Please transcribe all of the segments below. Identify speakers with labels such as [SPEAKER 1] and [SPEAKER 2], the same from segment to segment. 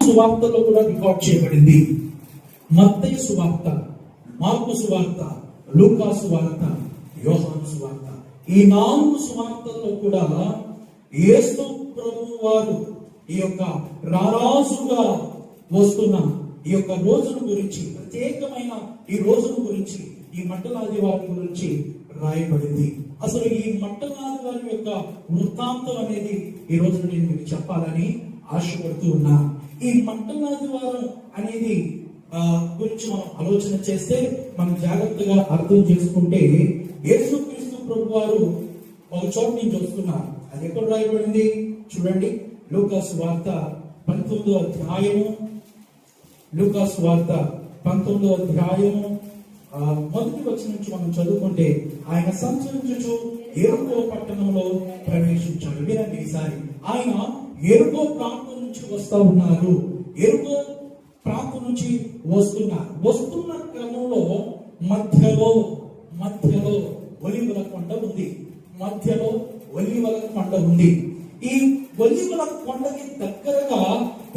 [SPEAKER 1] సువార్తలో కూడా రికార్డ్ చేయబడింది. మత్తయి సువార్త, మార్కు సువార్త, లూకా సువార్త, యోహాను సువార్త. ఈ 4 సువార్తల్లో కూడా యేసు ప్రభువు వారు ఈ యొక్క రారాజుగా వస్తున్న ఈ యొక్క రోజును గురించి, ప్రత్యేకమైన ఈ రోజును గురించి, ఈ మట్టలాది వారి గురించి రాయబడింది. అసలు ఈ మట్టలాది వారి యొక్క వృత్తాంతం అనేది ఈ రోజు నేను మీకు చెప్పాలని ఆశపడుతూ ఉన్నా. ఈ మట్టలాది వారం అనేది గురించి మనం ఆలోచన చేస్తే, మనం జాగ్రత్తగా అర్థం చేసుకుంటే, యేసుక్రీస్తు ప్రభు వారు ఒక చోట నుంచి వస్తున్నారు. అది ఎక్కడ రాయబడింది చూడండి. లూకా సువార్త 19వ అధ్యాయము, లూకా సువార్త 19వ అధ్యాయము మొదటి వచనం నుంచి మనం చదువుకుంటే, ఆయన సంచరించుచు యెరికో పట్టణంలో ప్రవేశించాడు. వినండి ఈసారి. ఆయన యెరికో ప్రాంతం నుంచి వస్తా ఉన్నారు. యెరికో ప్రాంతం నుంచి వస్తున్న క్రమంలో మధ్యలో ఒలీవల కొండ ఉంది. మధ్యలో ఒలీవల కొండ ఉంది. ఈ ఒలీవల కొండకి దగ్గరగా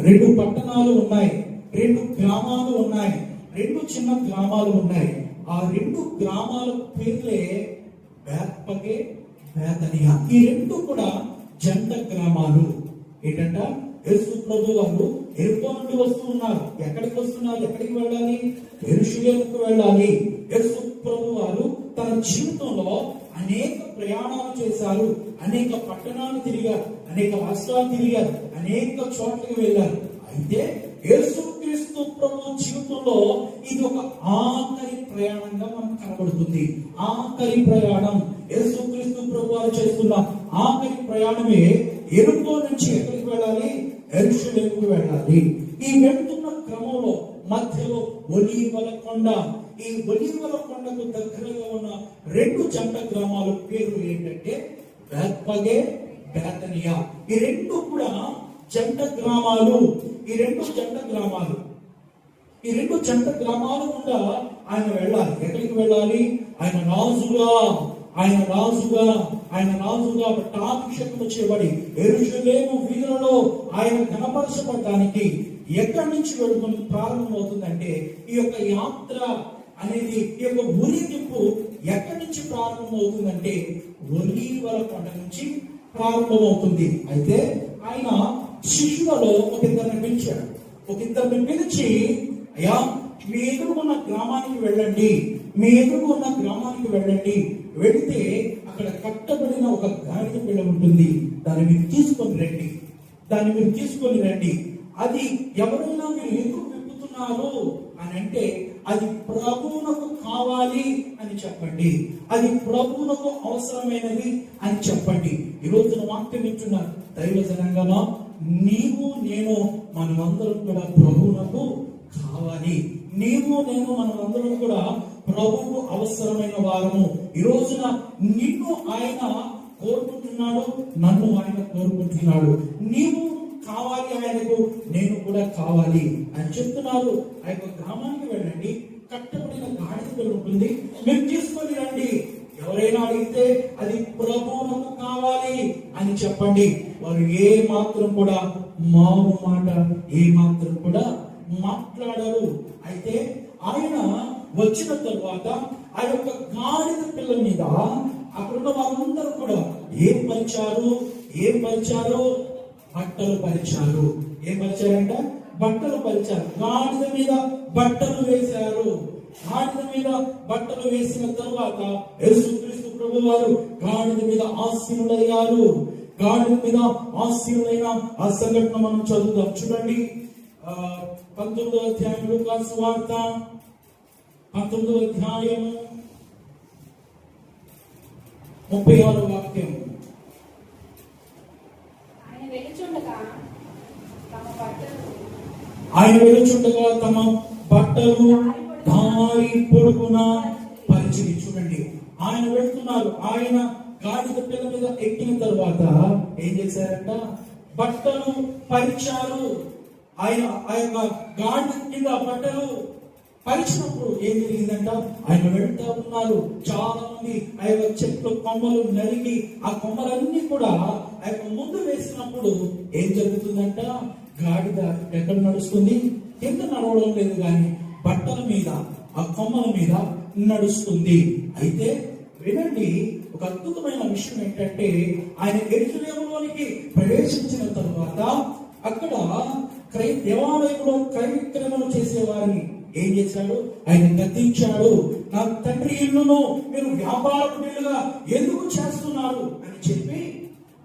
[SPEAKER 1] 2 పట్టణాలు ఉన్నాయి, 2 గ్రామాలు ఉన్నాయి, 2 చిన్న గ్రామాలు ఉన్నాయి. ఆ 2 గ్రామాల పేర్లే బేత్పగే, బేతనియా. ఈ 2 కూడా జంట గ్రామాలు. ఏంటంట, యేసు ప్రభు వారు యెరికో నుండి వస్తూ ఉన్నారు. ఎక్కడికి వస్తున్నారు? ఎక్కడికి వెళ్ళాలి? యెరూషలేముకు వెళ్ళాలి. యేసు ప్రభు వారు తన జీవితంలో అనేక ప్రయాణాలు చేశారు, అనేక పట్టణాలు తిరిగారు, అనేక రాష్ట్రాలు తిరిగారు, అనేక చోట్లకి వెళ్ళారు. అయితే యేసుక్రీస్తు ప్రభు జీవితంలో ఇది ఒక ఆఖరి ప్రయాణంగా మనకు కనబడుతుంది. ఆఖరి ప్రయాణం యేసుక్రీస్తు ప్రభు వారు చేస్తున్న ఆఖరి ప్రయాణమే యెరికో నుంచి ఎక్కడికి వెళ్ళాలి? యెరూషలేముకు వెళ్ళాలి. ఈ వెళ్తున్న క్రమంలో మధ్యలో ఒలీవల కొండ. ఈ ఒలీవల కొండకు దగ్గరగా ఉన్న 2 జంట గ్రామాల పేర్లు ఏంటంటే బేత్పగే, బేతనియా. ఈ 2 కూడా జంట గ్రామాలు. ఈ 2 జంట గ్రామాలు గుండా ఆయన వెళ్ళాలి. ఎక్కడికి వెళ్ళాలి? ఆయన రాజుగా పట్టాభిషేకం చేయబడి యెరూషలేము వీధులలో ఆయన కనపరచబడడానికి ఎక్కడి నుంచి వెళ్ళుకొని ప్రారంభమవుతుందంటే, ఈ యొక్క యాత్ర అనేది, ఈ యొక్క ఊరేగింపు ఎక్కడి నుంచి ప్రారంభమవుతుందంటే ఒలీవల కొండ నుంచి ప్రారంభమవుతుంది. అయితే ఆయన శిష్యులలో ఒక ఇద్దరిని పిలిచి, అయ్యా, మీ ఎదురుకున్న గ్రామానికి వెళ్ళండి, వెళితే అక్కడ కట్టబడిన ఒక గాడిద పిల్ల ఉంటుంది. దాన్ని మీరు తీసుకొని రండి. అది ఎవరైనా మీరు ఎందుకు విప్పుతున్నారు అని అంటే, అది ప్రభువునకు కావాలి అని చెప్పండి, అది ప్రభువునకు అవసరమైనది అని చెప్పండి. ఈ రోజున వాక్యం వింటున్నారు దైవ జనాంగమా, నీవు నేను మనమందరం కూడా ప్రభువునకు కావాలి. మనమందరం కూడా ప్రభువు అవసరమైన వారము. ఈ రోజున నిన్ను ఆయన కోరుకుంటున్నాడు, నన్ను ఆయన కోరుకుంటున్నాడు. నీవు కావాలి ఆయనకు, నేను కూడా కావాలి అని చెప్తున్నారు. ఆ యొక్క గ్రామానికి వెళ్ళండి, కట్టబడిన గాడిద ఉంటుంది, మీరు తీసుకొని రండి. ఎవరైనా అడిగితే అది ప్రభువునకు కావాలి అని చెప్పండి. వారు ఏ మాత్రం కూడా మారు మాట మాట్లాడరు. అయితే ఆయన వచ్చిన తరువాత ఆ యొక్క గాడిద పిల్ల మీద అక్కడున్న వారందరూ కూడా ఏం పరిచారు? బట్టలు పరిచారు. ఏం పరిచారంట? బట్టలు పరిచారు. గాడిద మీద బట్టలు వేశారు. గాడిద మీద బట్టలు వేసిన తరువాత యేసుక్రీస్తు ప్రభు వారు గాడిద మీద ఆసీనులయ్యారు. గాడిద మీద ఆసీనులైన ఆ సంఘటన మనం చదువుదాం. చూడండి, 19వ అధ్యాయం లూకా సువార్త 19వ అధ్యాయం 36వ వాక్యం. ఆయన వెలుచుండగా తమ బట్టలు దారి పొడుగున పరిచిరి. చూడండి, ఆయన వెళ్తున్నారు. ఆయన గాడిద పిల్ల మీద ఎక్కిన తర్వాత ఏం చేశారంట? బట్టలు పరిచారు. ఆయన ఆ యొక్క గాడిద కింద బట్టలు పరిచినప్పుడు ఏం జరిగిందంట? ఆయన వెళ్తా ఉన్నారు. చాలా మంది ఆ యొక్క చెట్లు కొమ్మలు నరికి ఆ కొమ్మలన్నీ కూడా ఆ యొక్క ముందు వేసినప్పుడు ఏం జరుగుతుందంట? గాడిద ఎక్కడ నడుస్తుంది? కింద నడవడం లేదు కానీ బట్టల మీద, ఆ కొమ్మల మీద నడుస్తుంది. అయితే వినండి, ఒక అద్భుతమైన విషయం ఏంటంటే ఆయన యెరూషలేములోనికి ప్రవేశించిన తరువాత అక్కడ దేవాలయంలో క్రయ విక్రయములు చేసేవారిని ఏం చేశాడు? ఆయన గద్దించాడు. నా తండ్రి ఇల్లును మీరు వ్యాపారకులుగా ఎందుకు చేస్తున్నారు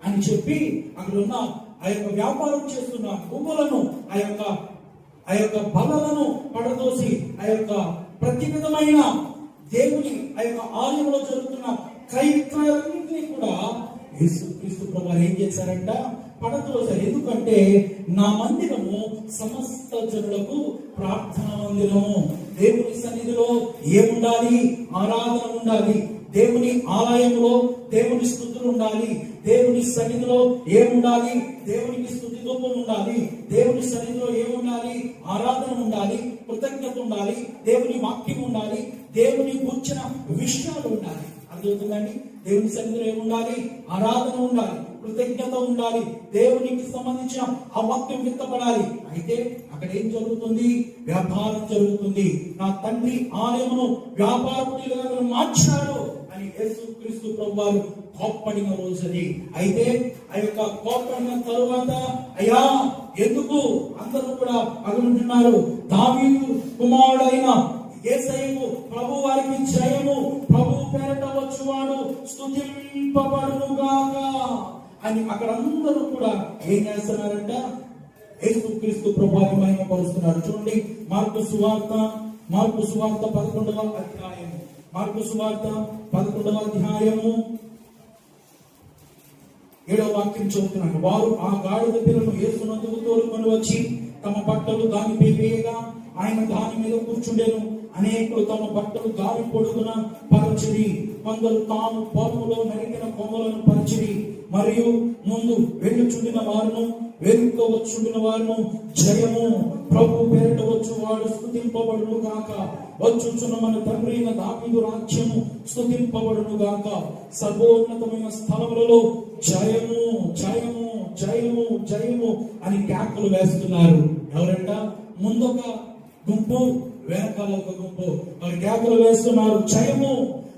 [SPEAKER 1] అని చెప్పి అక్కడ ఉన్న ఆ యొక్క వ్యాపారం చేస్తున్న పువ్వులను, ఆ యొక్క బలలను పడదోసి ఆ యొక్క ప్రతి విధమైన దేవుని ఆ యొక్క ఆలయంలో జరుగుతున్న క్రయ విక్రయాలన్నింటినీ కూడా యేసుక్రీస్తు ప్రభువు ఏం చేశారంట? పడద్రోశారు. ఎందుకంటే నా మందిరము సమస్త జనులకు ప్రార్థన మందిరము. దేవుని సన్నిధిలో ఏముండాలి? ఆరాధన ఉండాలి. దేవుని ఆలయంలో దేవుని స్తుతులు ఉండాలి. దేవుని సన్నిధిలో ఏముండాలి? దేవునికి స్తుతి ధూపం ఉండాలి. దేవుని సన్నిధిలో ఏముండాలి? ఆరాధన ఉండాలి, కృతజ్ఞత ఉండాలి, దేవుని వాక్యం ఉండాలి, దేవుని కూర్చిన విషయాలు ఉండాలి. అర్థమవుతుందండి? దేవుని సన్నిధిలో ఏముండాలి? ఆరాధన ఉండాలి, కృతజ్ఞత ఉండాలి, దేవునికి సంబంధించిన ఆ వాక్యం విత్తపడాలి. అయితే అక్కడ ఏం జరుగుతుంది? వ్యాపారం జరుగుతుంది. నా తండ్రి ఆలయమును వ్యాపారకులుగా మార్చాడు అని యేసుక్రీస్తు ప్రభువారు కోప్పడిన రోజు అది. అయితే ఆ యొక్క కోప్పడిన తరువాత అయ్యా ఎందుకు అందరూ కూడా అగుంటున్నారు? దావీదు కుమారుడైన యేసయ్యకు ప్రభు వారికి జయము, ప్రభు పేరట వచ్చువాడు స్తుతింపబడునుగాక అని అక్కడ అందరూ కూడా ఏం చేస్తున్నారంట? యేసుక్రీస్తు ప్రభువుని మహిమపరుస్తున్నారు. చూడండి, మార్కు సువార్త 11వ అధ్యాయము. మార్కు సువార్త 11వ అధ్యాయము 7వ వాక్యం చదువుతున్నాను. వారు ఆ గాడిద పిల్లను యేసునందుకు తోలుకొని వచ్చి తమ బట్టలు దానిపై వేయగా ఆయన దాని మీద కూర్చుండెను. అనేకులు తమ బట్టలు గాలి పొడుగున పరచిరి, కొందరు తాము పొలములో నరికిన కొమ్మలను పరిచిరి. మరియు ముందు వెళ్ళుచుండిన వారును వెనుక వచ్చుండిన వారును జయము, ప్రభు పేరట వచ్చువాడు స్తుతింపబడును గాక, వచ్చుచున్న మన తండ్రి అయిన దావీదు రాజ్యము స్తుతింపబడును గాక, సర్వోన్నతమైన స్థలములలో జయము జయము జయము జయము అని కేకలు వేస్తున్నారు. ఎవరంట? ముందొక గుంపు, వెనకాల ఒక గుంపు. వారి కేకలు వేస్తున్నారు, జయము,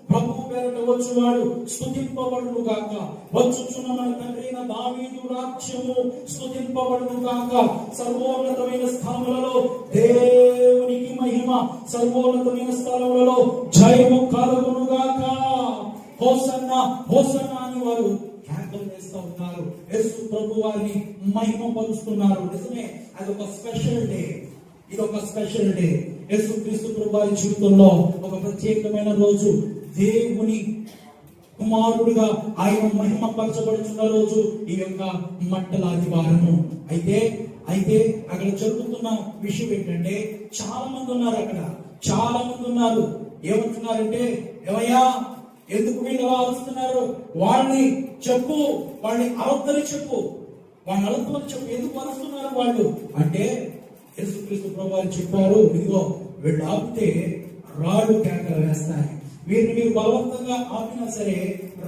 [SPEAKER 1] ప్రభు పేరట వచ్చువాడు స్తుతింపబడును గాక, వచ్చుచున్న మన తండ్రి అయిన దావీదు రాజ్యము స్తుతింపబడును గాక, సర్వోన్నతమైన స్థలములలో దేవునికి మహిమ, సర్వోన్నతమైన స్థలములలో జయము కలుగును గాక, హోసన్నా హోసన్నా అని వారు కేకలు వేస్తూ ఉన్నారు. యేసు ప్రభు వారిని మహిమపరుస్తున్నారు. నిజమే, అదొక స్పెషల్ డే. ఇదొక స్పెషల్ డే. యేసుక్రీస్తు ప్రభువారి జీవితంలో ఒక ప్రత్యేకమైన రోజు. దేవుని కుమారుడుగా ఆయన మహిమపరచబడుతున్న రోజు ఈ యొక్క మంటల ఆదివారము. అయితే అక్కడ జరుగుతున్న విషయం ఏంటంటే చాలా మంది ఉన్నారు. అక్కడ చాలా మంది ఉన్నారు. ఏమంటున్నారంటే, ఏమయ్యా ఎందుకు వీళ్ళు అలా అరుస్తున్నారు? వాళ్ళని చెప్పు, వాళ్ళని అరవద్దని చెప్పు, వాళ్ళని అరుద్దని చెప్పు, ఎందుకు అరుస్తున్నారు వాళ్ళు అంటే యేసుక్రీస్తు ప్రభువారు చెప్పారు, ఇదిగో వీళ్ళు ఆపితే రాళ్ళు కేకలు వేస్తాయి, వీరిని మీరు బలవంతంగా ఆపినా సరే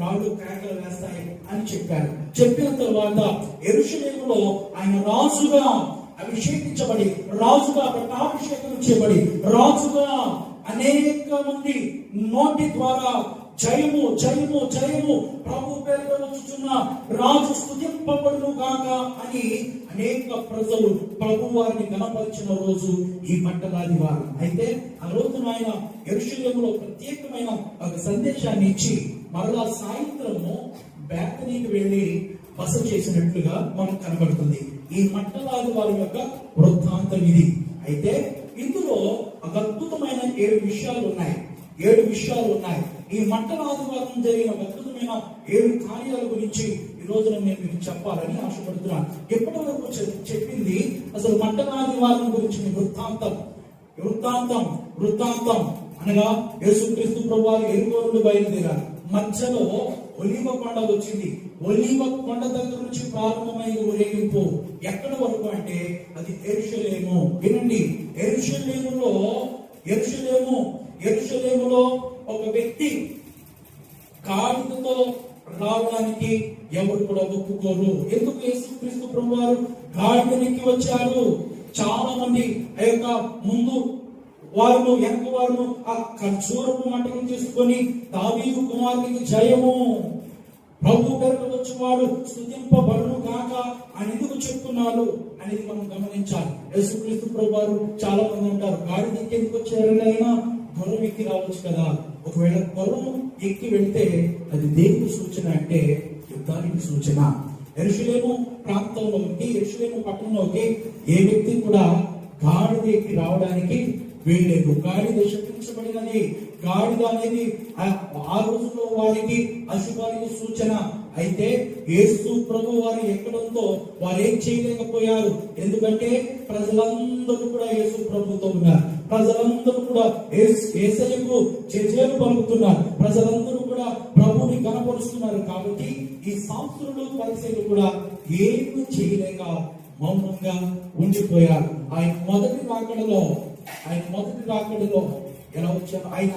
[SPEAKER 1] రాళ్ళు కేకలు వేస్తాయి అని చెప్పారు. చెప్పిన తర్వాత యెరూషలేములో ఆయన రాజుగా అభిషేకించబడి, రాజుగా పట్టాభిషేకం చేయబడి, రాజుగా అనేక మంది నోటి ద్వారా జయము జయము జయము, ప్రభు పేరుతో వచ్చుచున్న రాజు స్తుతింపబడును గాక అని అనేక ప్రజలు ప్రభు వారిని గణపరిచిన రోజు ఈ మంటలాదివారం. అయితే ఆ రోజున ఆయన యెరూషలేములో ప్రత్యేకమైన ఒక సందేశాన్ని ఇచ్చి మరలా సాయంత్రము బేతనీకి వెళ్ళి బస చేసినట్లుగా మనకు కనబడుతుంది. ఈ మంటలాదివారం యొక్క వృత్తాంతం ఇది. అయితే ఇందులో ఒక అద్భుతమైన 7 విషయాలు ఉన్నాయి. ఈ మంటల ఆదివారం జరిగిన అద్భుతమైన 7 కార్యాల గురించి ఈ రోజున నేను మీకు చెప్పాలని ఆశపడుతున్నాను. ఎప్పటి వరకు చెప్పింది అసలు మంటల ఆదివారం గురించి వృత్తాంతం అనగా యేసుక్రీస్తు ప్రభువారు యెరికో నుండి బయలుదేరారు. మధ్యలో ఒలీవ కొండ వచ్చింది. ఒలీవ కొండ దగ్గర నుంచి ప్రారంభమైన ఊరేగింపు ఎక్కడి వరకు అంటే అది యెరూషలేము. వినండి, యెరూషలేములో ఒక వ్యక్తి గాడిదతో రావడానికి ఎవరు కూడా ఒప్పుకోరు. ఎందుకు యేసుక్రీస్తు ప్రభువారు గాడిదనికి వచ్చారు? చాలా మంది ఆ యొక్క ముందు వారు వెనక వారు ఆ ఖర్జూరపు మంటను తీసుకొని దావీదు కుమారునికి జయము, ప్రభు పేరుట వచ్చేవాడు స్తుతింపబడును గాక అని ఎందుకు చెప్తున్నారు అనేది మనం గమనించాలి. యేసుక్రీస్తు ప్రభువారు చాలా మంది అంటారు, గాడిదకి ఎందుకు వచ్చారని? అయినా గుర్రం ఎక్కి రావచ్చు కదా. ఒకవేళ గుర్రం ఎక్కి వెళ్తే అది దేనికి సూచన అంటే యుద్ధానికి సూచన. యెరూషలేము ప్రాంతంలోకి, యెరూషలేము పట్టణంలోకి ఏ వ్యక్తి కూడా గాడిద ఎక్కి రావడానికి వీల్లేదు. గాడిద శపించబడినది. గాడిద అనేది ఆ రోజుల్లో వారికి అశుభానికి సూచన. అయితే యేసు ప్రభు వారు ఎక్కడంతో వారు ఏం చేయలేకపోయారు. ఎందుకంటే ప్రజలందరూ కూడా యేసు ప్రభుతో ఉన్నారు. ప్రజలందరూ కూడా యేసయ్యకు జయజయలు పలుకుతున్నారు. ప్రజలందరూ కూడా ప్రభుని కనపరుస్తున్నారు. కాబట్టి ఈ శాస్త్రులు పరిచయులు కూడా ఏమీ చేయలేక మౌనంగా ఉండిపోయారు. ఆయన మొదటి రాకడలో ఎలా వచ్చారు? ఆయన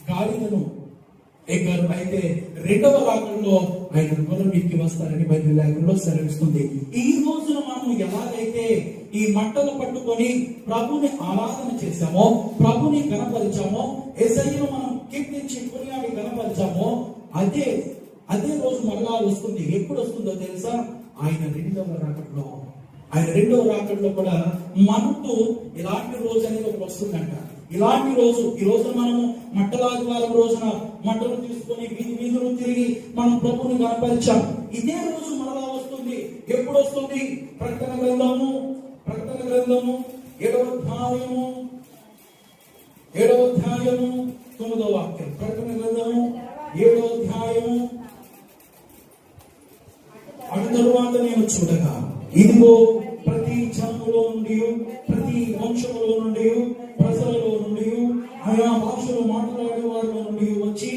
[SPEAKER 1] గాడిదను ఎక్కారు. అయితే రెండవ రాకడలో ఆయన గుర్రం ఎక్కి వస్తారని బైబిల్ లేఖనంలో సెలవిస్తుంది. ఈ రోజున మనం ఎలాగైతే ఈ మంటలు పట్టుకొని ప్రభుని ఆరాధన చేశామో, ప్రభుని గణపరిచామో, యేసయ్యను మనం కీర్తించి కొనియాడి గణపరిచామో, అదే రోజు మరలా వస్తుంది. ఎప్పుడు వస్తుందో తెలుసా? ఆయన రెండవ రాకడలో. ఆయన రెండవ రాకడలో కూడా మనకు ఇలాంటి రోజు అనేది ఒకటి వస్తుందంట. ఇలాంటి రోజు, ఈ రోజున మనము మట్టలాదివారం రోజున మంటలు తీసుకొని వీధులు తిరిగి మనం ప్రభుని కనపరిచాం. ఇదే రోజు మరలా వస్తుంది. ఎప్పుడు వస్తుంది? ప్రకటన గ్రంథము 7వ అధ్యాయము 9వ వాక్యం. ప్రకటన గ్రంథము 7వ అధ్యాయము. అటు తరువాత నేను చూడగా, ఇదిగో ప్రతి జనములో నుండి, ప్రతి వంశములో నుండి, ప్రజలలో నుండి, ఆయా భాషలు మాట్లాడే వారిలో నుండి వచ్చి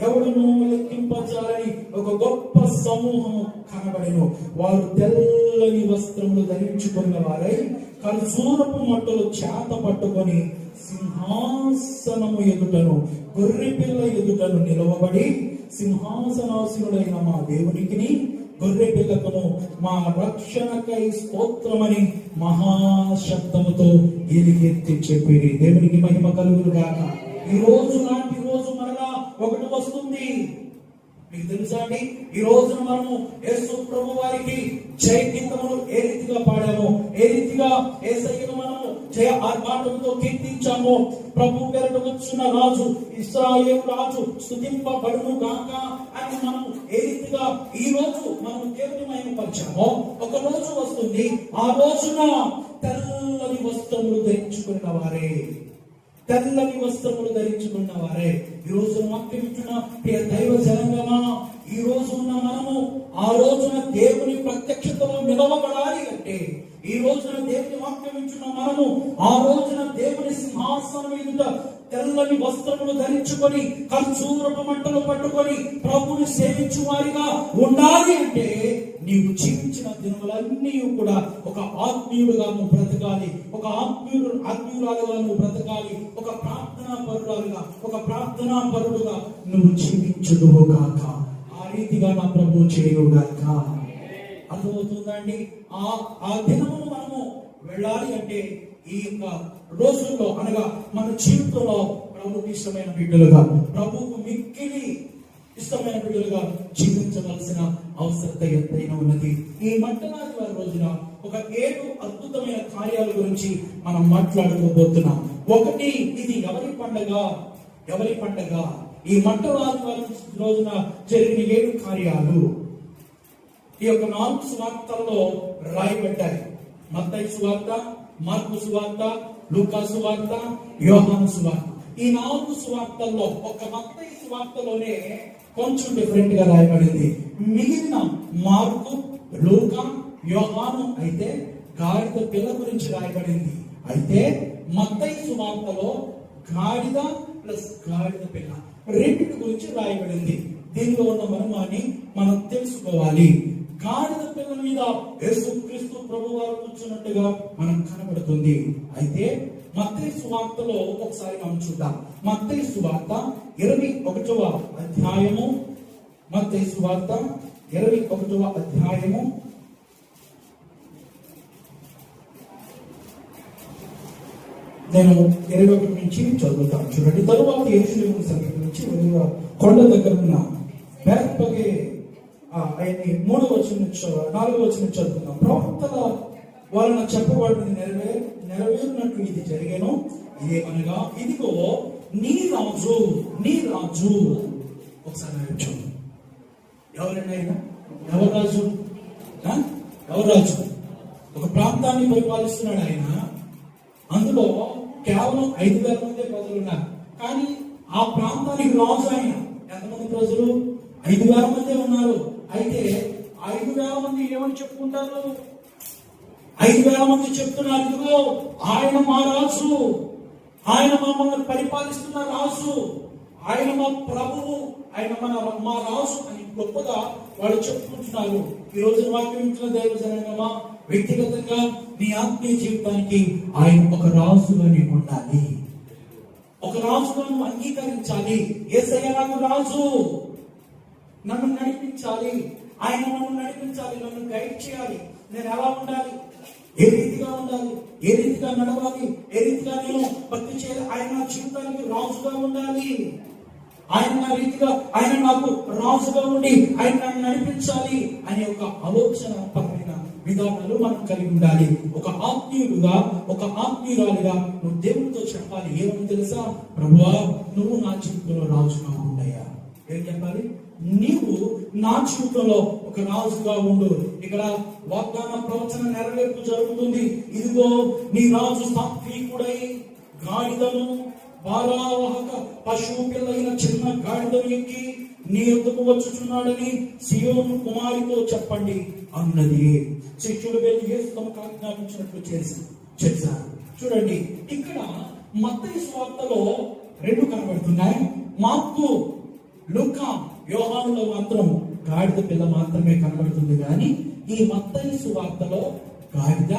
[SPEAKER 1] ఎవడును లెక్కింపజాలని ఒక గొప్ప సమూహము కనబడెను. వారు తెల్లని వస్త్రములు ధరించుకున్న వారై ఖర్జూరపు మట్టలు చేత పట్టుకొని సింహాసనము ఎదుటను, గొర్రె పిల్ల ఎదుటను నిలవబడి, సింహాసనాసీనుడైన మా దేవునికి, గొర్రె పిల్లకును మా రక్షణకై స్తోత్రమని మహాశబ్దముతో ఎలుగెత్తి చెప్పిరి. దేవునికి మహిమ కలుగును గాక. ఈ రోజు లాంటి రోజు మరలా ఒకటి వస్తుంది. మీకు తెలుసా అండి? ఈ రోజున మనము యేసు ప్రభు వారికి జయ గీతములు ఏ రీతిగా పాడామో, ఏ రీతిగా యేసయ్యను మనము జయ ఆర్భాటంతో కీర్తించామో, ప్రభు పేరుట వచ్చిన రాజు, ఇశ్రాయేలు రాజు స్తుతింపబడును గాక అని మనం ఏ రీతిగా ఈ రోజు మనం దేవుని మహిమపరిచామో, ఒక రోజు వస్తుంది. ఆ రోజున తెల్లని వస్త్రములు ధరించుకున్న వారే, ఈ రోజున వాక్యం ఇచ్చిన ప్రియ దైవ జనాంగమా, ఈ రోజు ఉన్న మనము ఆ రోజున దేవుని ప్రత్యక్షతలో నిలవబడాలి అంటే, ఈ రోజున దేవుని వాక్యం ఇచ్చిన మనము ఆ రోజున దేవుని సింహాసనం ఎదుట తెల్లని వస్త్రములు ధరించుకొని ఖర్జూరపు మంటలు పట్టుకొని ప్రభుని సేవించు వారిగా ఉండాలి అంటే, నీవు జీవించిన దినములన్నీ కూడా ఒక ఆత్మీయుడుగా నువ్వు బ్రతకాలి, ఒక ఆత్మీయురాలుగా నువ్వు బ్రతకాలి, ఒక ప్రార్థనా పరుడుగా నువ్వు జీవించుదువు గాక. ఆ రీతిగా నా ప్రభు చేయుగాక. అర్థమవుతుందండి? ఆ దినమును మనము వెళ్ళాలి అంటే ఈ యొక్క రోజుల్లో, అనగా మన జీవితంలో ప్రభుకి ఇష్టమైన బిడ్డలుగా, ప్రభుకు మిక్కిలి ఇష్టమైన బిడ్డలుగా జీవించవలసిన అవసరత ఎంతైనా ఉన్నది. ఈ మట్టలాదివారం రోజున ఒక 7 అద్భుతమైన కార్యాల గురించి మనం మాట్లాడుకోబోతున్నాం. ఒకటి, ఇది ఎవరి పండగ? ఈ మట్టలాదివారం రోజున జరిగిన 7 కార్యాలు ఈ యొక్క 4 సువార్తల్లో రాయబడ్డాయి. మత్తయి సువార్త, మార్కు సువార్త, లూకా సువార్త, యోహాను సువార్త. ఈ 4 సువార్తల్లో ఒక మత్తయి సువార్తలోనే కొంచెం డిఫరెంట్ గా రాయబడింది. మిగిలిన మార్కు, లూకా, యోహాను అయితే గాడిద పిల్ల గురించి రాయబడింది. అయితే మత్తయి సువార్తలో గాడిద ప్లస్ గాడిద పిల్ల రెండింటి గురించి రాయబడింది. దీనిలో ఉన్న మర్మాన్ని మనం తెలుసుకోవాలి. గాడిద పిల్ల మీద యేసుక్రీస్తు ప్రభువారు కూర్చున్నట్టుగా మనం కనబడుతుంది. అయితే మత్తయి సువార్తలో ఒకసారి మనం చూద్దాం. మత్తయి సువార్త 21వ అధ్యాయము మత్తయి సువార్త 21వ అధ్యాయము 21 నుంచి చదువుతాను. చూడండి. తరువాత యెరూషలేము సమీపం నుంచి ఒలీవ కొండ దగ్గర ఉన్న బేత్పగే ఆయన్ని 3వ వచనం నుంచి 4వ వచనం చదువుతున్నాం. ప్రవక్తల వలన చెప్పబడింది నెరవేరినట్లు ఇది జరిగేను. ఇదేమనగా, ఇదిగో నీ రాజు. ఒకసారి నేర్చు. ఎవరండి ఆయన? ఎవరు రాజు? ఒక ప్రాంతాన్ని పరిపాలిస్తున్నాడు ఆయన. అందులో కేవలం 5,000 మంది ప్రజలు ఉన్నారు. కానీ ఆ ప్రాంతానికి రాజు ఆయన. ఎంతమంది ప్రజలు? 5,000 మంది ఉన్నారు. అయితే 5,000 మంది ఏమని చెప్పుకుంటారు? 5,000 మంది చెప్తున్నారు, ఇదిగో ఆయన మా రాజు, ఆయన మమ్మల్ని పరిపాలిస్తున్న రాజు, ఆయన మా ప్రభువు, ఆయన మా రాజు అని గొప్పగా వాళ్ళు చెప్పుకుంటున్నారు. ఈ రోజు వాక్యం ఇంట్లో దైవజనంగా వ్యక్తిగతంగా నీ ఆత్మీయ జీవితానికి ఆయన ఒక రాజుగా నీకు ఉండాలి. ఒక రాజుగా నువ్వు అంగీకరించాలి. యేసయ్య నాకు రాజు, నన్ను నడిపించాలి, ఆయన నన్ను నడిపించాలి, నన్ను గైడ్ చేయాలి. నేను ఎలా ఉండాలి, ఏ రీతిగా ఉండాలి, ఏ రీతిగా నడవాలి, ఏ రీతిగా నేను భక్తి చేయాలి. ఆయన నా జీవితానికి రాజుగా ఉండాలి. ఆయన నా రీతిగా, ఆయన నాకు రాజుగా ఉండి ఆయన నన్ను నడిపించాలి అనే ఒక ఆలోచన పరమైన విధానాలు మనం కలిగి ఉండాలి. ఒక ఆత్మీయుడుగా, ఒక ఆత్మీయురాలిగా నువ్వు దేవుడితో చెప్పాలి. ఏమని తెలుసా? ప్రభువా, నువ్వు నా జీవితంలో రాజుగా ఉండయ్యా. ఏం చెప్పాలి? నీవు నా జీవితంలో ఒక రాజుగా ఉండు. ఇక్కడ వాగ్దాన ప్రవచన నెరవేర్పు జరుగుతుంది. ఇదిగో నీ రాజు సాత్వికుడై గాడిదను, బారావాహక పశువు పిల్లైన చిన్న గాడిదను ఎక్కి నీ యొద్దకు వచ్చుచున్నాడని సియోను కుమారితో చెప్పండి అన్నది. శిష్యులు వెళ్ళి యేసు తమకు ఆజ్ఞాపించినట్లు చేశారు. చూడండి, ఇక్కడ మత్తయి సువార్తలో 2 కనబడుతున్నాయి. మార్కు, లూకా, యోహానులో మాత్రం గాడిద పిల్ల మాత్రమే కనబడుతుంది. కానీ ఈ మత్తయి సువార్తలో గాడిద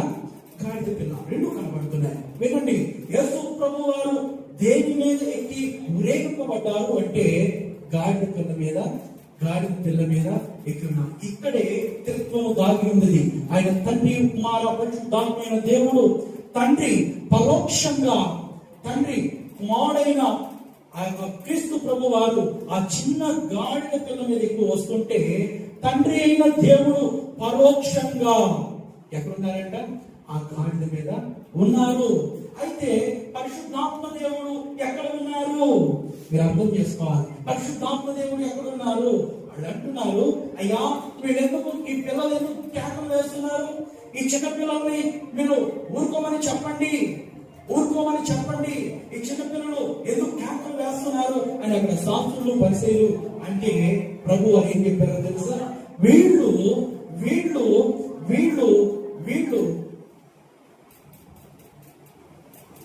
[SPEAKER 1] పిల్ల 2 కనబడుతున్నాయి. వినండి, యేసు ప్రభు వారు దేని మీద ఎక్కి ఊరేగింపబడ్డారు అంటే గాడిద పిల్ల మీద ఎక్కినారు. ఇక్కడే త్రిత్వం దాగి ఉన్నది. ఆయన తండ్రి, కుమార, పరిశుద్ధాత్మైన దేవుడు. తండ్రి పరోక్షంగా, తండ్రి కుమారుడైన ఆ యొక్క క్రీస్తు ప్రభు వారు ఆ చిన్న గాడిద పిల్ల మీద ఎక్కువ వస్తుంటే, తండ్రి అయిన దేవుడు పరోక్షంగా ఎక్కడున్నారంట? ఆ గాడిద మీద ఉన్నారు. అయితే పరిశుద్ధాత్మ దేవుడు ఎక్కడ ఉన్నారు? మీరు అర్థం చేసుకోవాలి. పరిశుద్ధాత్మ దేవుడు ఎక్కడున్నారు? వాళ్ళు అంటున్నారు, అయ్యా వీళ్ళెందుకు, ఈ పిల్లలు ఎందుకు కేకలు వేస్తున్నారు? ఈ చిన్న పిల్లల్ని మీరు ఊరుకోమని చెప్పండి. ఈ చిన్న పిల్లలు ఎందుకు కేకలు వేస్తున్నారు అని అక్కడ శాస్త్రులు, పరిసయ్యులు అంటే ప్రభు అని ఏం చెప్పారో తెలుసా? వీళ్ళు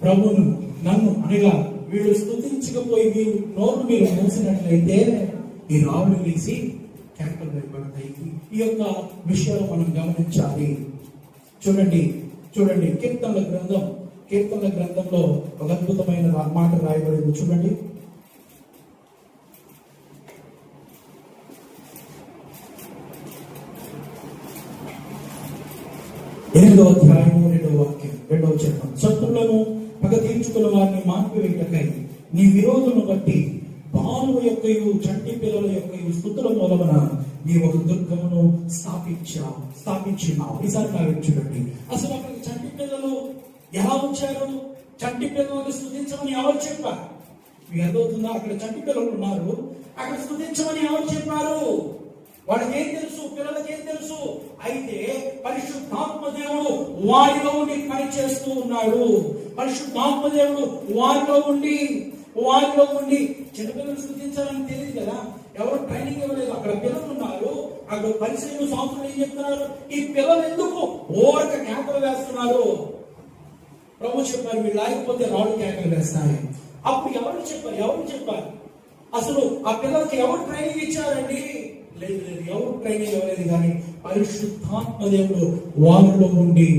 [SPEAKER 1] ప్రభును, నన్ను అనగా వీళ్ళు స్తుతించకపోయి మీరు మూసినట్లయితే ఈ రాళ్ళు వేసి కేకలు వేయబడతాయి. ఈ యొక్క విషయాలు మనం గమనించాలి. చూడండి, కీర్తనల గ్రంథంలో ఒక అద్భుతమైన మాట రాయబడింది. చూడండి, 8వ అధ్యాయం 2వ వాక్యం 2వ చరణం. శత్రులను పగ తీర్చుకున్న వారిని మాన్పివేయటకై నీ విరోధులను బట్టి బాలుల యొక్కయు చంటి పిల్లల యొక్కయు స్తుతుల మూలమున నీ ఒక దుర్గమును స్థాపించినావు. ఈసారి నాకు చూడండి, అసలు అక్కడ చంటి పిల్లలు ఎలా వచ్చారు? చంటి పిల్లలను స్తుతించమని ఎవరు చెప్పారు? మీకు అర్థమవుతుందా? అక్కడ చంటి పిల్లలు ఉన్నారు, అక్కడ స్తుతించమని ఎవరు చెప్పారు? వాళ్ళకి ఏం తెలుసు? పిల్లలకి ఏం తెలుసు? అయితే పరిశుద్ధాత్మ దేవుడు వారిలో ఉండి పని చేస్తూ ఉన్నాడు. పరిశుద్ధాత్మ దేవుడు వారిలో ఉండి చిన్నపిల్లలు స్తుతించాలని తెలియదు కదా, ఎవరు ట్రైనింగ్ ఇవ్వలేదు. అక్కడ పిల్లలు ఉన్నారు, అక్కడ పరిశీలన సంస్థలు ఏం చెప్తున్నారు? ఈ పిల్లలు ఎందుకు ఓరక కేకలు వేస్తున్నారు? ప్రభు చెప్పారు, మీరు లేకపోతే రాళ్ళు కేకలు వేస్తాయి. అప్పుడు ఎవరు చెప్పారు? అసలు ఆ పిల్లలకి ఎవరు ట్రైనింగ్ ఇచ్చారండి? లేదు, ఎవరు ట్రైనింగ్ ఇవ్వలేదు. కానీ పరిశుద్ధాత్మ దేవుడు వారిలో ఉండి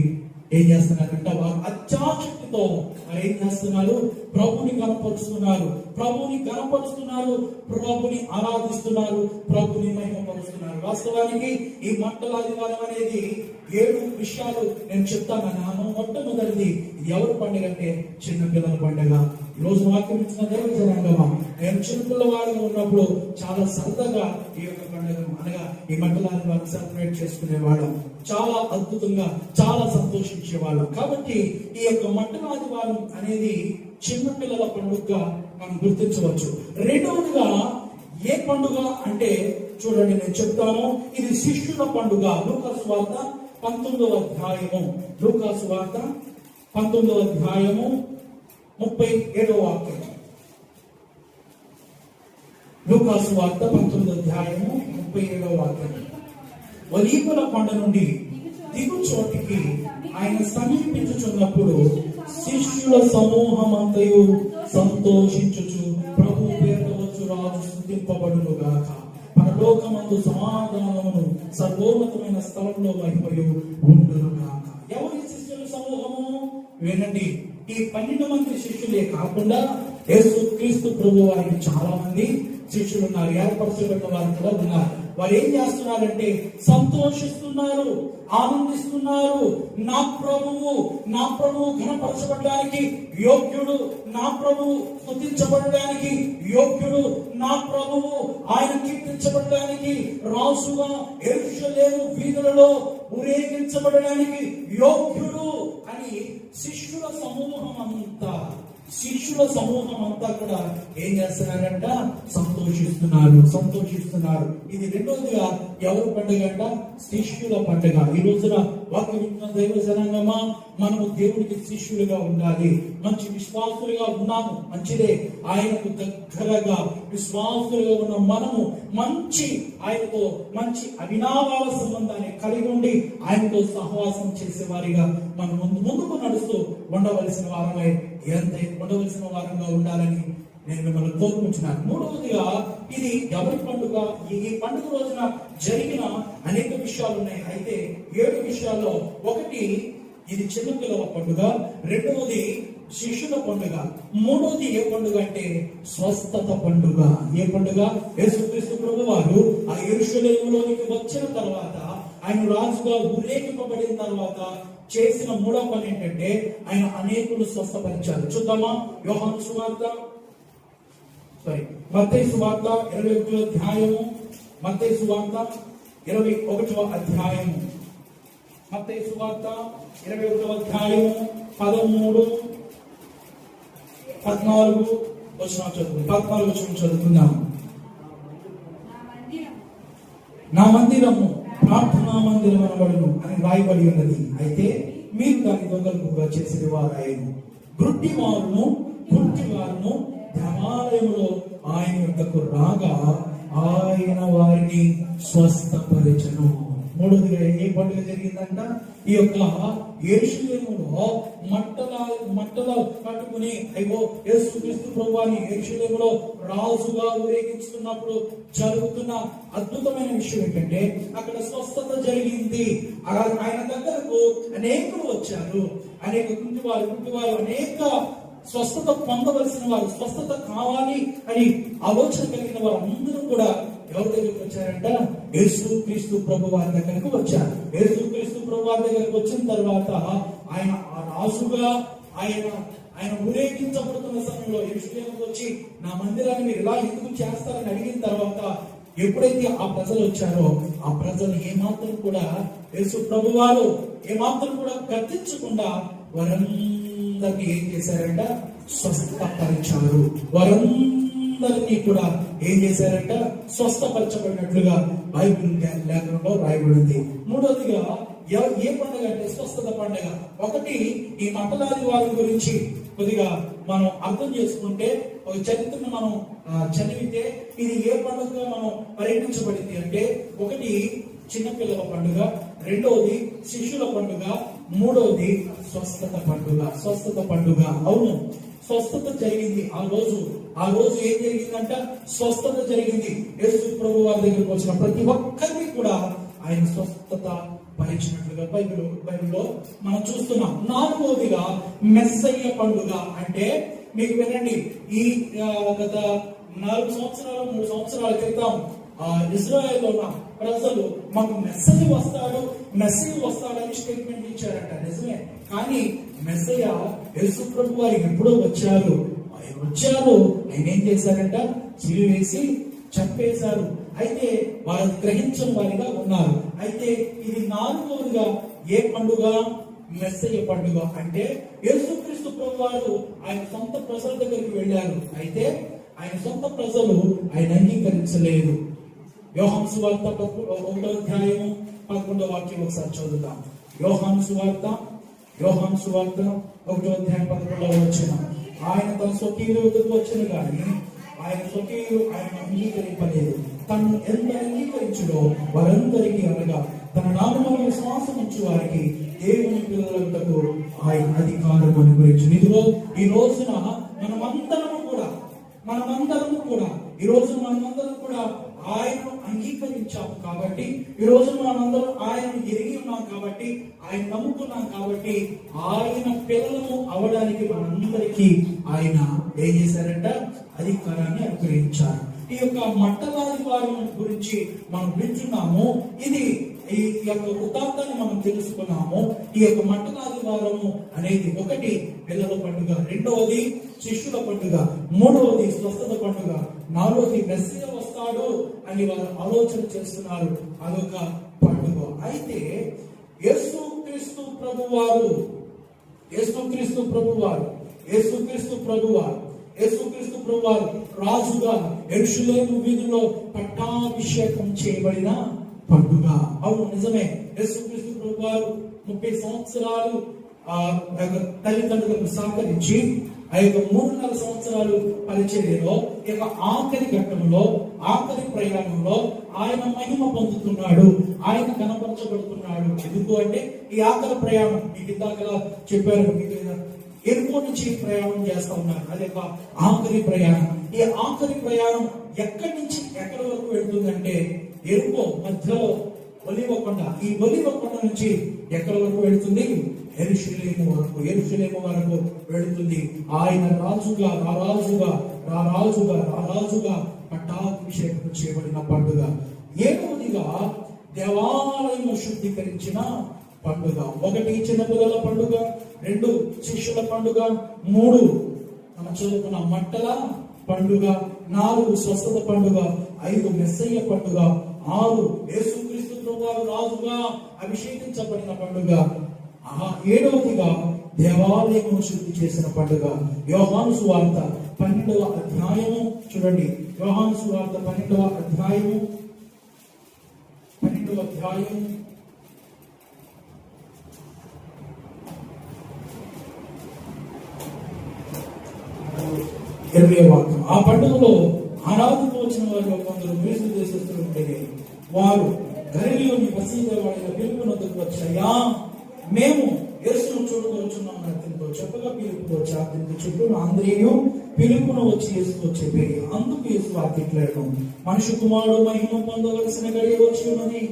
[SPEAKER 1] ఏం చేస్తున్నారంటే వారు అత్యాశక్తితో వారు ఏం చేస్తున్నారు? ప్రభుని కనపరుస్తున్నారు, ప్రభుని కనపరుస్తున్నారు, ప్రభుని ఆరాధిస్తున్నారు, ప్రభుని మహిమపరుస్తున్నారు. వాస్తవానికి ఈ మంటల ఆదివారం అనేది 7 విషయాలు నేను చెప్తాను. మొట్టమొదటిది ఇది ఎవరి పండుగ అంటే చిన్నపిల్లల పండుగ. ఈ రోజు వాక్యం ఇచ్చిన దైవ జనాంగమా, నేను చిన్నపిల్లవాడిగా ఉన్నప్పుడు చాలా సరదాగా ఈ యొక్క పండుగ అనగా ఈ మంటల ఆదివారం సెలబ్రేట్ చేసుకునేవాళ్ళం. చాలా అద్భుతంగా, చాలా సంతోషించేవాళ్ళం. కాబట్టి ఈ యొక్క మంటల ఆదివారం అనేది చిన్నపిల్లల పండుగగా మనం గుర్తించవచ్చు. రెండవదిగా ఏ పండుగ అంటే చూడండి, నేను చెప్తాను, ఇది శిష్యుల పండుగ. లూకాసు వార్త 19వ అధ్యాయము, లూకాసు వార్త 19వ అధ్యాయము 37వ వాక్యం. లూకాసు వార్త 19వ అధ్యాయము 37వ వాక్యం. ఒలీవల కొండ నుండి దిగు చోటికి ఆయన సమీపించుచున్నప్పుడు శిష్యుల సమూహమంతయు సంతోషించుచు ప్రభు పేరు వచ్చు రాజు స్తుతింపబడును గాక, పరలోకమందు సమాధానమును సర్వోన్నతమైన స్థలంలో మహిమయు ఉండును గాక. ఎవరి శిష్యుల సమూహము? వినండి, ఈ 12 మంది శిష్యులే కాకుండా యేసుక్రీస్తు ప్రభు వారికి చాలా మంది శిష్యులు ఉన్నారు, ఏర్పరచబడిన వారు కూడా ఉన్నారు. వారు ఏం చేస్తున్నారంటే సంతోషిస్తున్నారు, ఆనందిస్తున్నారు. నా ప్రభువు ఘనపరచబడడానికి యోగ్యుడు, నా ప్రభువు స్తుతించబడడానికి యోగ్యుడు, నా ప్రభువు ఆయన కీర్తించబడడానికి రాజుగా యెరూషలేము వీధులలో ఊరేగించబడడానికి యోగ్యుడు అని శిష్యుల సమూహం అంతా కూడా ఏం చేస్తున్నారంట? సంతోషిస్తున్నారు. ఇది రెండోదిగా ఎవరి పండుగ అంట? శిష్యుల పండుగ. ఈ రోజున వాక్యం వింటున్న దైవ జనాంగమా, మనము దేవుడికి శిష్యులుగా ఉండాలి. మంచి విశ్వాసులుగా ఉన్నాము, మంచిదే. ఆయనకు దగ్గరగా విశ్వాసులుగా ఉన్న మనము ఆయనతో మంచి అవినాభావ సంబంధాన్ని కలిగి ఉండి ఆయనతో సహవాసం చేసేవారిగా మనం ముందుకు నడుస్తూ ఉండవలసిన వారంగా ఉండాలని నేను మిమ్మల్ని కోరుకుంటున్నాను. మూడవదిగా ఇది ఎవరి పండుగ? ఈ పండుగ రోజున జరిగిన అనేక విషయాలు ఉన్నాయి. అయితే 7 విషయాల్లో ఒకటి ఇది చిన్నపిల్లల పండుగ, రెండవది శిష్యుల పండుగ, మూడవది ఏ పండుగ అంటే స్వస్థత పండుగ. ఏ పండుగ? యేసుక్రీస్తు ప్రభు వారు ఆ యెరూషలేములోనికి వచ్చిన తర్వాత, ఆయన రాజుగా ఊరేగింపబడిన తర్వాత చేసిన 3వ పని ఏంటంటే ఆయన అనేకులు స్వస్థపరిచారు. చూద్దామా? యోహాను సువార్త మత్తయి సువార్త 21వ అధ్యాయము, మత్తయి సువార్త 21వ అధ్యాయము, మత్తయి సువార్త 21వ అధ్యాయము 13, 14 వచనం చదువుకుందాము. నా మందిరము ప్రార్థనా మందిరం అనబడును అని రాయబడి ఉన్నది. అయితే మీరు దాని దొంగలుగా చేసిన వారాయను. గ్రుడ్డి వారును కుంటి వారును దేవాలయములో ఆయన యొద్దకు రాగా ఆయన వారిని స్వస్థపరచెను. మూడోదిగా ఏ పండుగ జరిగిందంట? ఈ యొక్క యెరూషలేములో మట్టల కట్టుకుని యేసుక్రీస్తు ప్రభువాని యెరూషలేములో రాజుగా ఊరేగించుతున్నప్పుడు జరుగుతున్న అద్భుతమైన విషయం ఏంటంటే అక్కడ స్వస్థత జరిగింది. ఆయన దగ్గరకు అనేకులు వచ్చారు. అనేక కుంటివారు అనేక స్వస్థత పొందవలసిన వారు, స్వస్థత కావాలి అని ఆలోచన కలిగిన వారు అందరూ కూడా ఎవరి దగ్గరికి వచ్చారంట? యేసుక్రీస్తు ప్రభు వారి దగ్గరకు వచ్చారు. యేసుక్రీస్తు ప్రభు వారి దగ్గరకు వచ్చిన తర్వాత ఆయన ఆ రాజుగా ఆయన ఊరేగించబడుతున్న సమయంలో యెరూషలేముకు వచ్చి నా మందిరాన్ని మీరు ఇలా ఎందుకు చేస్తారని అడిగిన తర్వాత ఎప్పుడైతే ఆ ప్రజలు వచ్చారో ఆ ప్రజలు ఏమాత్రం కూడా యేసు ప్రభు వారు ఏమాత్రం కూడా గద్దించకుండా వారందరినీ ఏం చేశారంట? స్వస్థపరిచారు. వారందరినీ కూడా ఏం చేశారంట? స్వస్థపరచబడినట్లుగా బైబిల్ లేఖనంలో రాయబడింది. మూడోదిగా ఏ పండుగ అంటే స్వస్థత పండుగ. ఒకటి, ఈ మంటలాది వారి గురించి కొద్దిగా మనం అర్థం చేసుకుంటే ఒక చరిత్రను మనం చదివితే ఇది ఏ పండుగ మనం పరిగణించబడింది అంటే, ఒకటి చిన్నపిల్లల పండుగ, రెండవది శిష్యుల పండుగ, మూడవది స్వస్థత పండుగ. అవును, స్వస్థత జరిగింది. ఆ రోజు ఏం జరిగిందంట? స్వస్థత జరిగింది. యేసు ప్రభు వారి దగ్గరికి వచ్చిన ప్రతి ఒక్కరికి కూడా ఆయన స్వస్థత పరిచినట్లుగా బైబిల్లో మనం చూస్తున్నాం. నాలుగవదిగా మెస్సయ్య పండుగ అంటే, మీకు వినండి, ఈ గత 3 సంవత్సరాల క్రితం ఇజ్రాయెల్లో ఉన్న ప్రజలు మాకు మెస్సయ్య వస్తాడని స్టేట్మెంట్ ఇచ్చారంట. నిజమే, కానీ మెస్సయ్య యేసు ప్రభు వారు ఎప్పుడో వచ్చారు. ఆయన ఏం చేశారంట? సిలువ వేసి చంపేశారు. అయితే వారు గ్రహించిన వారిగా ఉన్నారు. అయితే ఇది నాలుగవదిగా ఏ పండుగ? మెస్సయ్య పండుగ. అంటే యేసుక్రీస్తు ప్రభు వారు ఆయన సొంత ప్రజల దగ్గరికి వెళ్ళారు. అయితే ఆయన సొంత ప్రజలు ఆయన అంగీకరించలేదు. యోహాను సువార్త 1వ అధ్యాయం 11వ వాక్యం ఒకసారి చదువుతాం. యోహాను సువార్త 1వ అధ్యాయం 11వ వచనం. ఆయన తన స్వకీయుల వద్దకు వచ్చిన గాని ఆయన స్వకీయులు ఆయన అంగీకరింపలేదు. తను ఎంత అంగీకరించుడో వారందరికీ, అనగా తన నామమున విశ్వాసం ఉంచు వారికి దేవుని పిల్లలకు ఆయన అధికారం అనుగ్రహించు. ఇదిగో ఈ రోజున మనమందరము కూడా ఆయనను అంగీకరించాము కాబట్టి, ఈ రోజు మనమందరం ఆయనను ఎరిగి ఉన్నాం కాబట్టి, ఆయన నమ్ముకున్నాం కాబట్టి, ఆయన పిల్లలు అవడానికి మనందరికీ ఆయన ఏం చేశారంట? అధికారాన్ని అనుగ్రహించారు. ఈ యొక్క మట్టలాది వారం గురించి మనం వింటున్నాము. ఈ యొక్క వృత్తాంతాన్ని మనం తెలుసుకున్నాము. ఈ యొక్క మట్టలాది వారము అనేది ఒకటి పిల్లల పండుగ, రెండవది శిష్యుల పండుగ, మూడవది స్వస్థత పండుగ, నాలుగవది మెస్సయ్య వస్తాడు అని వారు ఆలోచన చేస్తున్నారు. అదొక పండుగ. అయితే యేసుక్రీస్తు ప్రభు వారు రాజుగా యెరూషలేము వీధిలో పట్టాభిషేకం చేయబడిన పండుగ. అవును, నిజమే. యేసుక్రీస్తు ప్రభు వారు 30 సంవత్సరాలు తల్లిదండ్రులకు సహకరించి ఆ యొక్క 3.5 సంవత్సరాలు పరిచర్యలో, ఈ యొక్క ఆఖరి ఘట్టంలో, ఆఖరి ప్రయాణంలో ఆయన మహిమ పొందుతున్నాడు. ఆయన కనపరచబడుతున్నాడు. ఎందుకు అంటే ఈ ఆఖరి ప్రయాణం మీకు ఇందాక చెప్పారు, ఎరుకో నుంచి ప్రయాణం చేస్తా ఉన్నారు. అదే ఆఖరి ప్రయాణం. ఈ ఆఖరి ప్రయాణం ఎక్కడి నుంచి ఎక్కడి వరకు వెళ్తుందంటే, ఎరుకో మధ్యలో ఒలీవ కొండ, ఈ ఒలీవ కొండ నుంచి ఎక్కడి వరకు వెళుతుంది? యెరూషలేము వరకు వెళుతుంది. ఆయన రారాజుగా పట్టాభిషేకం చేయబడిన పండుగ. ఏడవదిగా దేవాలయము శుద్ధీకరించిన పండుగ. 1 చిన్నపిల్లల పండుగ, 2 శిష్యుల పండుగ, 3 మనం చదువుకున్న మట్టల పండుగ, 4 స్వస్థత పండుగ, 5 మెస్సయ్య పండుగ, 6 యేసుక్రీస్తు ప్రభువు రాజుగా అభిషేకించబడిన పండుగ, 7వదిగా దేవాలయమును శుద్ధి చేసిన పండుగ. యోహాను సువార్త 12వ అధ్యాయము చూడండి. యోహాను సువార్త 12వ అధ్యాయము 20వ వాక్యం. ఆ పండుగలో ఆరాధనకు వచ్చిన వారిలో కొందరు గ్రీసు దేశస్తులు ఉండేది. వారు గలిలయలోని బసీదవాడైన ఫిలిప్పు వద్దకు వచ్చాయా, మేము యేసును చూడవచ్చున్నాం అతనితో చెప్పగా, ఫిలిప్పుతో అతనికి చుట్టూ అంద్రేయు ఫిలిప్పును వచ్చి యేసుతో చెప్పేది. అందుకు యేసు అట్టిట్లేడు, మనిషి కుమారుడు మహిమ పొందవలసిన గడియ వచ్చి ఉన్నది.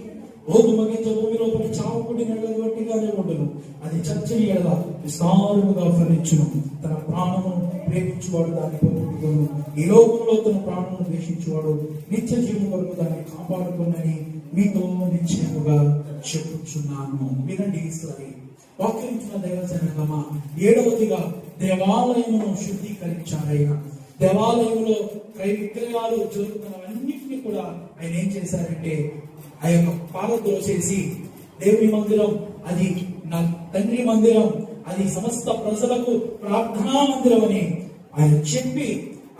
[SPEAKER 1] గోధుమ గింజ భూమిలో పడి చావుకుడి నెలలు వట్టిగానే ఉండను, అది చచ్చని ఎడల విస్తారముగా ఫలించును. తన ప్రాణమును ప్రేమించువాడు దాన్ని పొందుకును, ఈ లోకంలో తన ప్రాణమును ద్వేషించువాడు నిత్య జీవం వరకు దాన్ని కాపాడుకున్నని మీతో నిశ్చయముగా చెప్పుచున్నాను. వినండి ఈసారి వాక్యించిన దైవ జనగమా. 7వదిగా దేవాలయమును శుద్ధీకరించారైన. దేవాలయంలో క్రయ విక్రయాలు జరుగుతున్నవన్నింటినీ కూడా ఆయన ఏం చేశారంటే, ఆ యొక్క పారద్రోసేసి దేవుని మందిరం, అది నా తండ్రి మందిరం, అది సమస్త ప్రజలకు ప్రార్థనా మందిరం అని ఆయన చెప్పి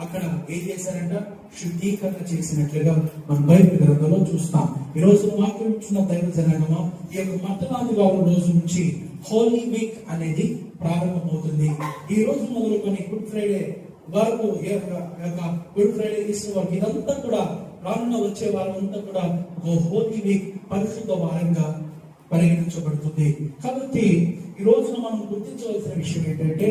[SPEAKER 1] అక్కడ ఏం చేశారంట? శుద్ధీకరణ చేసినట్లుగా మనం బైబిల్ గ్రంథంలో చూస్తాం. ఈ రోజు వాక్యం ఇచ్చిన దైవ జనాంగమా, ఈ యొక్క మట్టనాదివారం రోజు నుంచి హోలీ వీక్ అనేది ప్రారంభమవుతుంది. ఈ రోజు మొదలుకొని గుడ్ ఫ్రైడే వరకు, గుడ్ ఫ్రైడే ఈస్టర్ వరకు, ఇదంతా కూడా రానున్న వచ్చే వారం అంతా కూడా హోలీ వీక్, పరిశుద్ధ వారంగా పరిగణించబడుతుంది. కాబట్టి ఈ రోజున మనం గుర్తించవలసిన విషయం ఏంటంటే,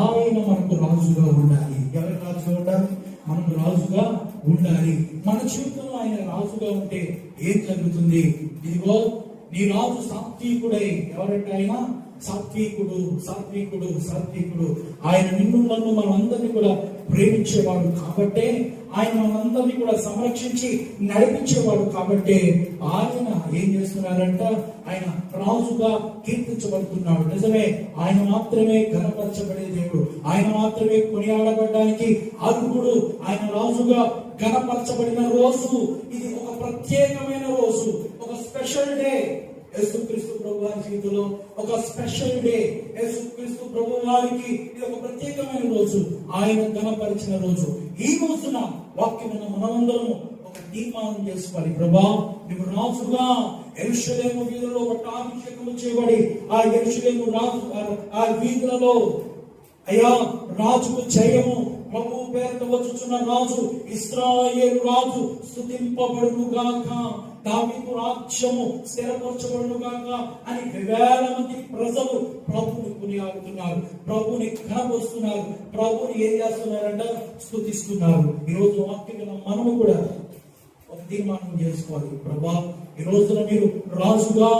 [SPEAKER 1] ఆయన మనకు రాజుగా ఉండాలి. ఎవరి రాజుగా ఉండాలి? మనకు రాజుగా ఉండాలి. మన జీవితంలో ఆయన రాజుగా ఉంటే ఏం జరుగుతుంది? ఇదిగో నీ రాజు సాత్వికుడై, ఎవరంటే ఆయన సాత్వికుడు, సాత్వికుడు, సాత్వికుడు. ఆయన నిన్ను నన్ను మనందరినీ కూడా ప్రేమించేవాడు కాబట్టే, ఆయన మనందరినీ కూడా సంరక్షించి నడిపించేవాడు కాబట్టే ఆయన ఏం చేస్తున్నారంట, ఆయన రాజుగా కీర్తించబడుతున్నాడు. నిజమే, ఆయన మాత్రమే ఘనపరచబడే దేవుడు, ఆయన మాత్రమే కొనియాడబడడానికి అర్హుడు. ఆయన రాజుగా ఘనపరచబడిన రోజు ఇది, ఒక ప్రత్యేకమైన రోజు, ఒక స్పెషల్ డే. యేసుక్రీస్తు ప్రభు వారి జీవితంలో ఒక స్పెషల్ డే. యేసుక్రీస్తు ప్రభు వారికి ఇది ఒక ప్రత్యేకమైన రోజు, ఆయన ఘనపరిచిన రోజు. ఈ రోజున వాక్యమైన మనమందరం ఒక తీర్మానం చేసుకోవాలి. ప్రభా, నువ్వు రాజుగా యెరూషలేము వీధులలో పట్టాభిషేకము చేయబడి, ఆ యెరూషలేము రాజు ఆ వీధులలో అయ్యా రాజుకు జయము, ప్రభు పేరుట వచ్చుచున్న రాజు, ఇశ్రాయేలు రాజు స్తుతింపబడును గాక, దావీదు రాజ్యము స్థిరపరచబడును గాక అని వేల మంది ప్రజలు ప్రభుని కొనియాడుతున్నారు, ప్రభుని కనబరుస్తున్నారు, ప్రభుని ఏం చేస్తున్నారంట, స్తుతిస్తున్నారు. ఈరోజు వాక్యం మనము కూడా ఒక తీర్మానం చేసుకోవాలి. ప్రభా, ఈ రోజున మీరు రాజుగా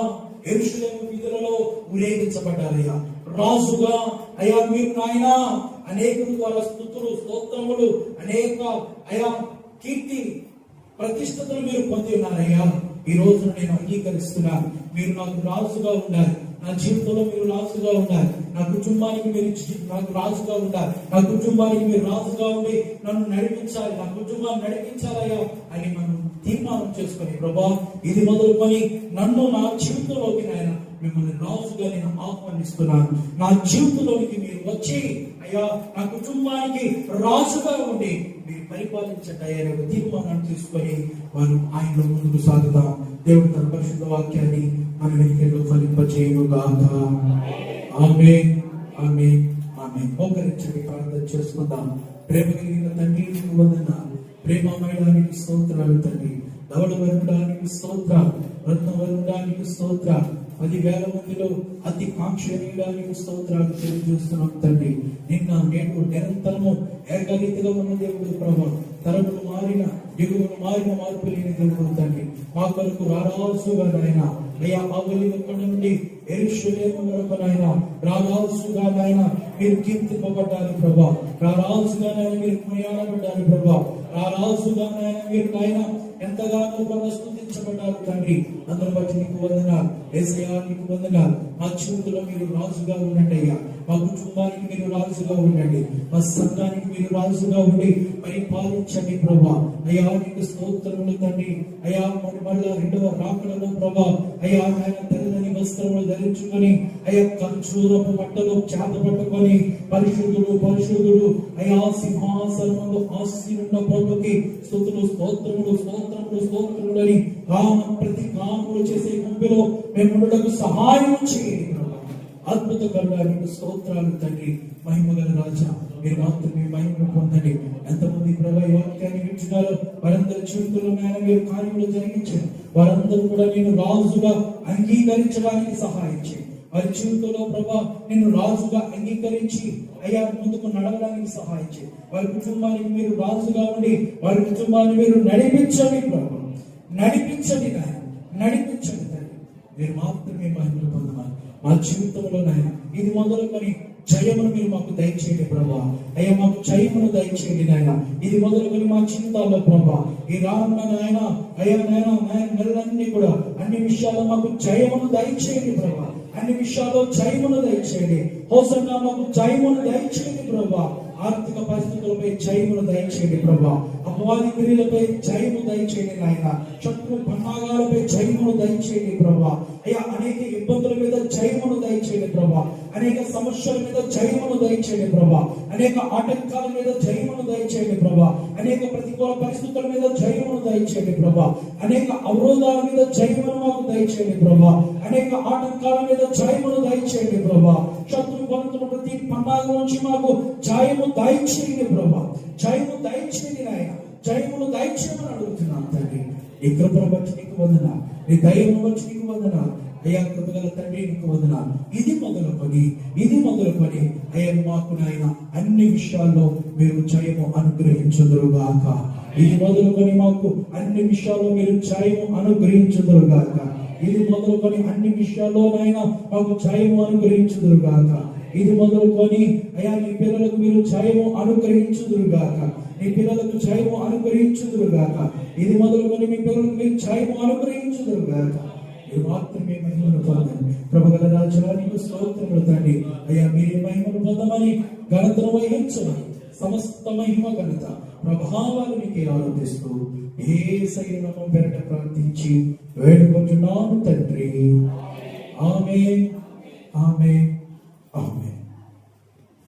[SPEAKER 1] యెరూషలేము వీధులలో ఊరేగించబడ్డారయ్యా. రాజుగా అయ్యా మీరు నాయన అనేక ద్వారా స్తుతులు, స్తోత్రములు, అనేక అయా కీర్తి ప్రతిష్టతలు మీరు పొంది ఉన్నారయ్యా. ఈ రోజున నేను అంగీకరిస్తున్నాను, మీరు నాకు రాజుగా ఉండాలి, నా జీవితంలో మీరు రాజుగా ఉండాలి, నా కుటుంబానికి మీరు నాకు రాజుగా ఉండాలి, నా కుటుంబానికి మీరు రాజుగా ఉండి నన్ను నడిపించాలి, నా కుటుంబాన్ని నడిపించాలయ్యా అని మనం తీర్మానం చేసుకొని, ప్రభా ఇది మొదలుకొని నన్ను నా జీవితంలోకి నాయన మిమ్మల్ని రాజుగా నేను ఆహ్వానిస్తున్నాను. నా జీవితంలోనికి మీరు వచ్చి అయ్యా నా కుటుంబానికి రాజుగా ఉండి మీరు పరిపాలించండి అయ్యా ఒక తీర్మానాన్ని తీసుకొని వారు ఆయనలో ముందుకు సాగుతాం. దేవుడు తన పరిశుద్ధ వాక్యాన్ని మన వెనుకలో ఫలింపజేయుగాక. ఆమేన్, ఆమేన్, ఆమేన్. మోకరించండి, ప్రార్థన చేసుకుందాం. ప్రేమ కలిగిన తండ్రి, నీకు వందనాలు. ప్రేమమయడానికి స్తోత్రాలు తండ్రి. ధవళ వరుడానికి స్తోత్రాలు, రత్నవరుడానికి స్తోత్రాలు, 10,000 మందిలో అతి కాంక్షణీయుడానికి స్తోత్రాలు తెలియజేస్తున్నాం తండ్రి. నిన్న నేడు నిరంతరము ఏకరీతిగా ఉన్న దేవుడు ప్రభు, తరములు మారిన యుగములు మారిన మార్పు లేని దేవుడు తండ్రి. మా కొరకు రారాజుగా నాయన అయ్యా ఆవలిన కొండ నుండి యెరూషలేము వరకు నాయన రారాజుగా నాయన మీరు కీర్తింపబడ్డారు ప్రభా, రారాజుగా నాయన మీరు కొనియాడబడ్డారు ప్రభా, రారాజుగా నాయన మీరు నాయన ఎంతగానో ప్రభు స్తుతించబడ్డారు తండ్రి. అందరి బట్టి నీకు వందనాలు యేసయ్యా, నీకు వందనాలు. మా జీవితంలో మీరు రాజుగా ఉండండి అయ్యా, మా కుటుంబానికి మీరు రాజుగా ఉండండి, మా సంఘానికి మీరు రాజుగా ఉండి పరిపాలించండి ప్రభా. అయ్యా నీకు స్తోత్రములు తండ్రి. అయ్యా మళ్ళా రెండవ రాకడలో ప్రభా అయ్యా ఆయన తెల్లని వస్త్రములు ధరించుకొని అయ్యా కంచూరపు బట్టలు చేత పట్టుకొని పరిశుద్ధుడు పరిశుద్ధుడు అయ్యా సింహాసనములో ఆసీనున్న ప్రభుకి స్తుతులు స్తోత్రములు స్తోత్రములు స్తోత్రములు అని ప్రతి కాములు చేసే గుంపులో మేము సహాయం చేయండి ప్రభా. అద్భుతకరుడా నీకు స్తోత్రాలు తండ్రి. మహిమగల రాజా, మీరు మాత్రమే మహిమను పొందండి. ఎంతమంది ప్రభా ఈ వాక్యాన్ని వింటున్నారో వారందరి జీవితంలో నాయన మీరు కార్యములు జరిగించండి. వారందరూ కూడా నేను రాజుగా అంగీకరించడానికి సహాయం చేయండి. వారి జీవితంలో ప్రభా నిన్ను రాజుగా అంగీకరించి అయ్యా ముందుకు నడవడానికి సహాయం చేయండి. వారి కుటుంబానికి మీరు రాజుగా ఉండి వారి కుటుంబాన్ని మీరు నడిపించండి ప్రభా, నడిపించండి నాయన, నడిపించండి తండ్రి. మీరు మాత్రమే మహిమను పొందమని మా జీవితంలో నాయన ఇది మొదలుకొని జయమును మీరు మాకు దయచేయండి ప్రభా. అయ్యా మాకు జయమును దయచేయండి నాయన. ఇది మొదలుకొని మా జీవితాల్లో ప్రభా ఈ రానున్న నాయన అయ్యా నాయన నెలలన్నీ కూడా అన్ని విషయాల్లో మాకు జయమును దయచేయండి ప్రభా. అన్ని విషయాల్లో జయమును దయచేయండి. హోసన్నా మాకు జయమును దయచేయండి ప్రభా. ఆర్థిక పరిస్థితులపై జయమును దయచేయండి ప్రభా. అపవాది క్రియలపై జయము దయచేయండి నాయన. శత్రు పన్నాగాలపై జయమును దయచేయండి ప్రభా. అయ్యా అనేక ఇబ్బందుల మీద జయమును దయచేయండి ప్రభా. అనేక సమస్యల మీద జయమును దయచేయండి ప్రభా. అనేక ఆటంకాల మీద జయమును దయచేయండి ప్రభా. అనేక ప్రతికూల పరిస్థితుల మీద జయమును దయచేయండి ప్రభా. అనేక అవరోధాల మీద జయమును మాకు దయచేయండి ప్రభా. అనేక ఆటంకాల మీద జయమును దయచేయండి ప్రభా. శత్రు పనుతున్న ప్రతి పన్నాగ నుంచి మాకు జయము దయచేయండి ప్రభా. జయము దయచేయండి నాయన, జయమును దయచేయమని అడుగుతున్నాను తండ్రి. నీ కృపను బట్టి నీకు వందనాలు, నీ దయను బట్టి నీకు వందనాలు అయ్యా. కృపగల తండ్రి నీకు వందనాలు. ఇది మొదలుకొని అయ్యా మాకు నాయన అన్ని విషయాల్లో మీరు జయము అనుగ్రహించుదురుగాక. ఇది మొదలుకొని మాకు అన్ని విషయాల్లో మీరు జయము అనుగ్రహించుదురుగాక. ఇది మొదలుకొని అన్ని విషయాల్లో నాయన మాకు జయము అనుగ్రహించుదురుగాక. ఇది మొదలుకొని అయ్యా నీ పిల్లలకు మీరు జయము అనుగ్రహించుదురుగాక. నీ పిల్లలకు జయము అనుగ్రహించుదురుగాక. ఇది మొదలుకొని మీ పిల్లలకు మీరు జయము అనుగ్రహించుదురుగాక. మీరు మాత్రమే మహిమను పొందండి. ప్రభుగల రాజ్యానికి స్తోత్రములు తండ్రి. అయ్యా మీరే మహిమను పొందమని, ఘనతను వహించమని, సమస్త మహిమ ఘనత ప్రభావాలు నీకే ఆరోపిస్తూ యేసయ్య నామమున పేరట ప్రార్థించి వేడుకొంచున్నాను తండ్రి. ఆమేన్, ఆమేన్, ఆమేన్.